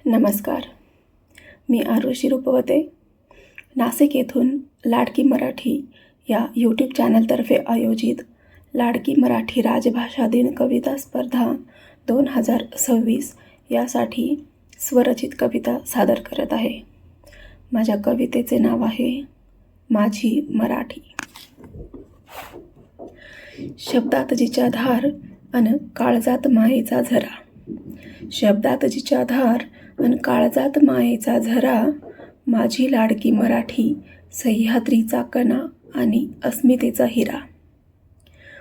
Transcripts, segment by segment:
नमस्कार. मी आरुषी रूपवते. नाशिक येथून लाडकी मराठी या यूट्यूब चॅनलतर्फे आयोजित लाडकी मराठी राजभाषा दिन कविता स्पर्धा 2026 यासाठी स्वरचित कविता सादर करत आहे. माझ्या कवितेचे नाव आहे माझी मराठी. शब्दात जिच्या धार अन काळजात मायेचा झरा. शब्दात जिच्या धार अन काळजात मायेचा झरा. माझी लाडकी मराठी सह्याद्रीचा कणा आणि अस्मितेचा हिरा.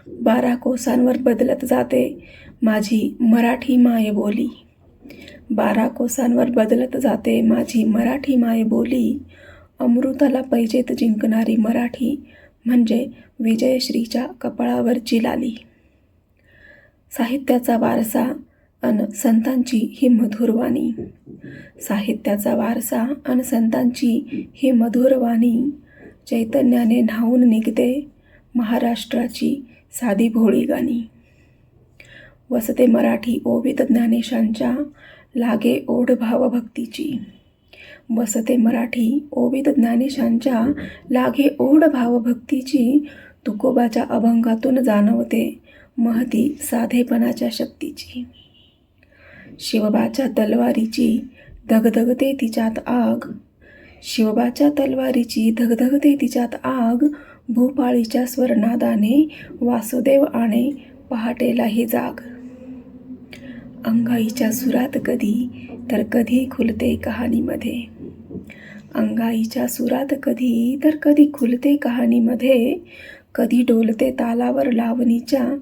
12 कोसांवर बदलत जाते माझी मराठी मायबोली. 12 कोसांवर बदलत जाते माझी मराठी मायबोली. अमृताला पैजेत जिंकणारी मराठी म्हणजे विजयश्रीच्या कपाळावरची लाली. साहित्याचा वारसा अन संतांची ही मधुरवाणी. साहित्याचा वारसा अन संतांची ही मधुरवाणी. चैतन्याने न्हाऊन निघते महाराष्ट्राची साधी भोळी गाणी. वसते मराठी ओवीत ज्ञानेशांच्या लागे ओढ भावभक्तीची. वसते मराठी ओवीत ज्ञानेशांच्या लागे ओढ भावभक्तीची. तुकोबाच्या अभंगातून जाणवते महती साधेपणाच्या शक्तीची. शिवबाच्या तलवारीची धगधगते तिच्यात आग. शिवबाच्या तलवारीची धगधगते तिच्यात आग. भूपाळीच्या स्वरनादाने वासुदेव आणे पहाटेलाही जाग. अंगाईच्या सुरात कधी तर कधी खुलते कहाणीमध्ये. अंगाईच्या सुरात कधी तर कधी खुलते कहाणीमध्ये. कधी डोलते तालावर लावणीच्या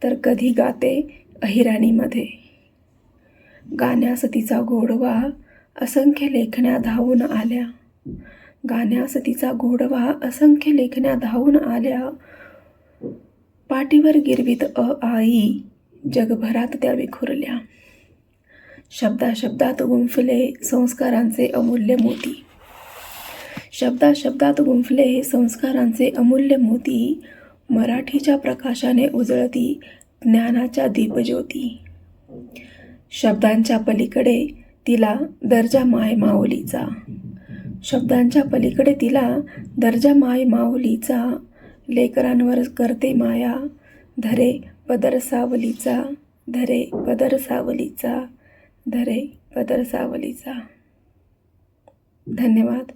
तर कधी गाते अहिराणीमध्ये. गाण्यास तिचा गोडवा असंख्य लेखण्या धावून आल्या. गाण्यास तिचा गोडवा असंख्य लेखण्या धावून आल्या. पाठीवर गिरवीत आई जगभरात त्या विखुरल्या. शब्दा शब्दात गुंफले संस्कारांचे अमूल्य मोती. शब्दा शब्दात गुंफले संस्कारांचे अमूल्य मोती. मराठीच्या प्रकाशाने उजळती ज्ञानाच्या दीपज्योती. शब्दांच्या पलीकडे तिला दर्जा माय माऊलीचा. शब्दांच्या पलीकडे तिला दर्जा माय माऊलीचा. लेकरांवर करते माया धरे पदर सावलीचा. धरे पदर सावलीचा. धरे पदर सावलीचा. धन्यवाद.